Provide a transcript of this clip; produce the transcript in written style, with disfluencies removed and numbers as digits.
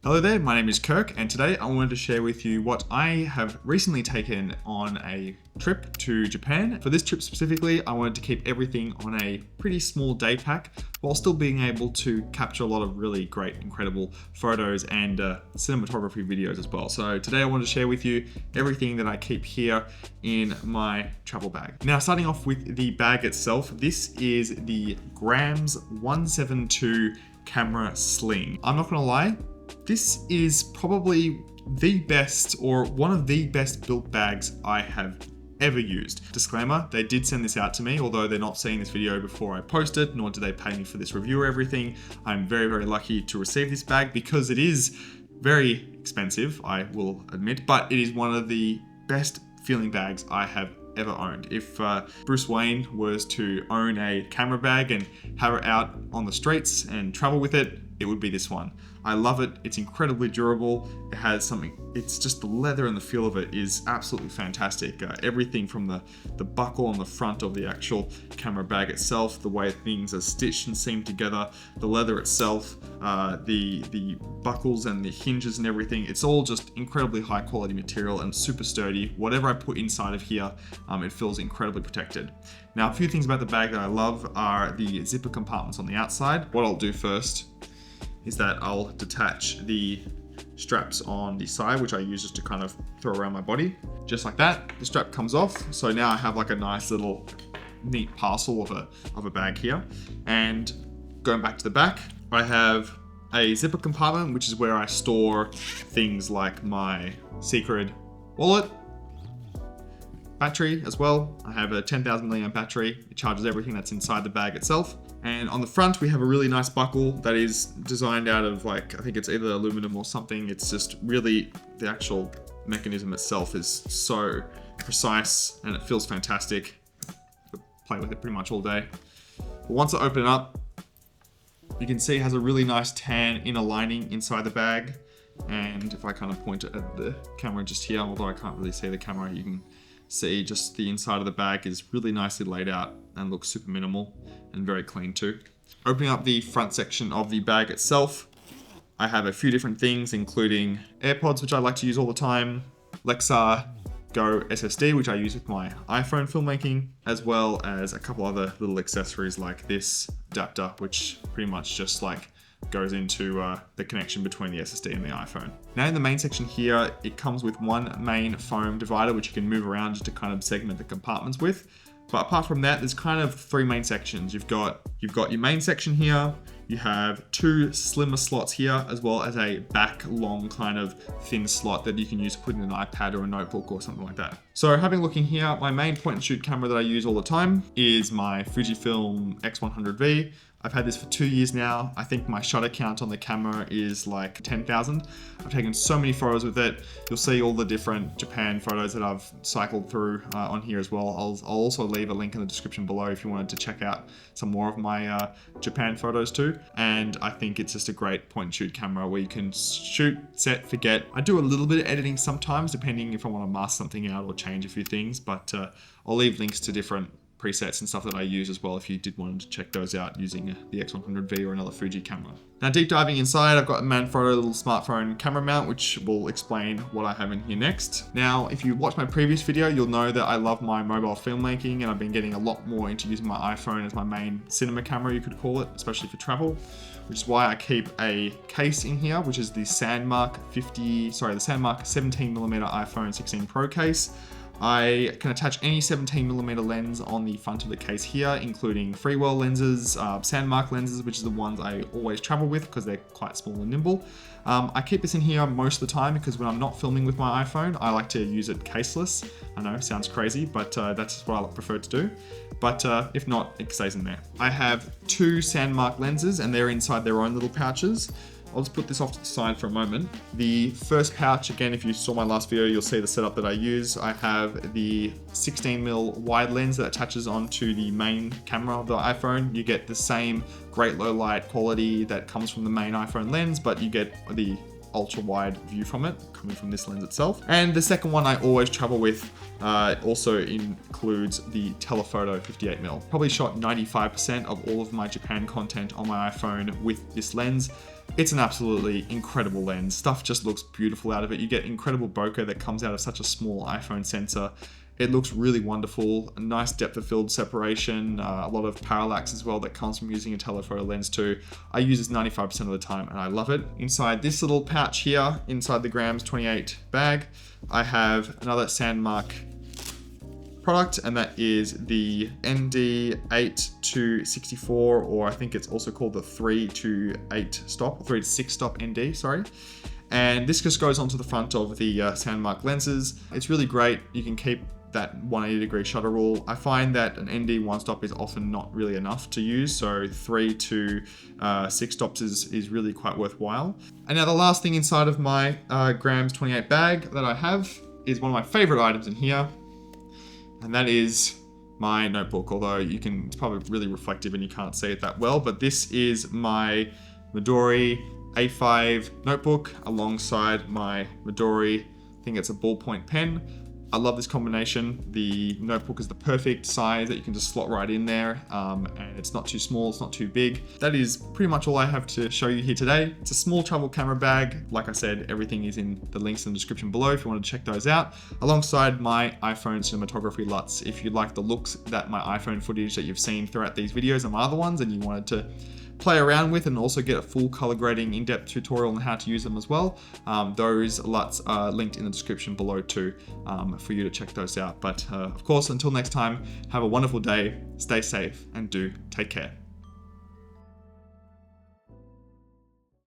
Hello there, my name is Kirk, and today I wanted to share with you what I have recently taken on a trip to Japan. For this trip specifically, I wanted to keep everything on a pretty small day pack while still being able to capture a lot of really great, incredible photos and cinematography videos as well. So today I wanted to share with you everything that I keep here in my travel bag. Now, starting off with the bag itself, this is the Grams 172 camera sling. I'm not gonna lie, this is probably the best or one of the best built bags I have ever used. Disclaimer, they did send this out to me, although they're not seeing this video before I post it, nor do they pay me for this review or everything. I'm very, very lucky to receive this bag because it is very expensive, I will admit, but it is one of the best feeling bags I have ever owned. If Bruce Wayne was to own a camera bag and have it out on the streets and travel with it, it would be this one. I love it. It's incredibly durable. It has something, it's just the leather and the feel of it is absolutely fantastic. Everything from the buckle on the front of the actual camera bag itself, the way things are stitched and seamed together, the leather itself, the buckles and the hinges and everything, it's all just incredibly high quality material and super sturdy. Whatever I put inside of here, it feels incredibly protected. Now, a few things about the bag that I love are the zipper compartments on the outside. What I'll do first is that I'll detach the straps on the side, which I use just to kind of throw around my body. Just like that, the strap comes off. So now I have like a nice little neat parcel of a bag here. And going back to the back, I have a zipper compartment, which is where I store things like my secret wallet, battery as well. I have a 10,000 milliamp battery. It charges everything that's inside the bag itself. And on the front, we have a really nice buckle that is designed out of I think it's either aluminum or something. It's just really, the actual mechanism itself is so precise and it feels fantastic. I play with it pretty much all day. But once I open it up, you can see it has a really nice tan inner lining inside the bag. And if I kind of point it at the camera just here, although I can't really see the camera, you can see just the inside of the bag is really nicely laid out and looks super minimal and very clean too. Opening up the front section of the bag itself, I have a few different things, including AirPods, which I like to use all the time, Lexar Go SSD, which I use with my iPhone filmmaking, as well as a couple other little accessories like this adapter, which pretty much just goes into the connection between the SSD and the iPhone. Now in the main section here, it comes with one main foam divider, which you can move around just to kind of segment the compartments with. But apart from that, there's kind of three main sections. You've got your main section here, you have two slimmer slots here, as well as a back long kind of thin slot that you can use to put in an iPad or a notebook or something like that. So having a look in here, my main point and shoot camera that I use all the time is my Fujifilm X100V. I've had this for 2 years now. I think my shutter count on the camera is like 10,000. I've taken so many photos with it. You'll see all the different Japan photos that I've cycled through on here as well. I'll also leave a link in the description below if you wanted to check out some more of my Japan photos too. And I think it's just a great point and shoot camera where you can shoot, set, forget. I do a little bit of editing sometimes, depending if I want to mask something out or change a few things, but I'll leave links to different presets and stuff that I use as well if you did want to check those out using the X100V or another Fuji camera. Now deep diving inside, I've got a Manfrotto little smartphone camera mount, which will explain what I have in here next. Now, if you watched my previous video, you'll know that I love my mobile filmmaking and I've been getting a lot more into using my iPhone as my main cinema camera, you could call it, especially for travel, which is why I keep a case in here, which is the Sandmark 17mm iPhone 16 Pro case. I can attach any 17mm lens on the front of the case here, including freewell lenses, Sandmark lenses, which are the ones I always travel with because they're quite small and nimble. I keep this in here most of the time because when I'm not filming with my iPhone, I like to use it caseless. I know, sounds crazy, but that's what I prefer to do. But if not, it stays in there. I have two Sandmark lenses and they're inside their own little pouches. I'll just put this off to the side for a moment. The first pouch, again, if you saw my last video, you'll see the setup that I use. I have the 16mm wide lens that attaches onto the main camera of the iPhone. You get the same great low light quality that comes from the main iPhone lens, but you get the ultra wide view from it, coming from this lens itself. And the second one I always travel with also includes the telephoto 58mm. Probably shot 95% of all of my Japan content on my iPhone with this lens. It's an absolutely incredible lens. Stuff just looks beautiful out of it. You get incredible bokeh that comes out of such a small iPhone sensor. It looks really wonderful. A nice depth of field separation, a lot of parallax as well that comes from using a telephoto lens too. I use this 95% of the time and I love it. Inside this little pouch here, inside the grams 28 bag, I have another Sandmark product, and that is the ND8 to 64, or I think it's also called the 3 to 8 stop, 3 to 6 stop ND, sorry. And this just goes onto the front of the Sandmark lenses. It's really great. You can keep that 180 degree shutter rule. I find that an ND 1 stop is often not really enough to use, so 3 to 6 stops is really quite worthwhile. And now the last thing inside of my grams 28 bag that I have is one of my favorite items in here, and that is my notebook, although it's probably really reflective and you can't see it that well, but this is my Midori A5 notebook alongside my Midori, I think it's a ballpoint pen. I love this combination. The notebook is the perfect size that you can just slot right in there, and it's not too small, it's not too big. That is pretty much all I have to show you here today. It's a small travel camera bag. Like I said, everything is in the links in the description below if you want to check those out, alongside my iPhone cinematography LUTs. If you like the looks that my iPhone footage that you've seen throughout these videos and my other ones, and you wanted to play around with and also get a full color grading in-depth tutorial on how to use them as well, those LUTs are linked in the description below too, for you to check those out. But of course, until next time, have a wonderful day, stay safe, and do take care.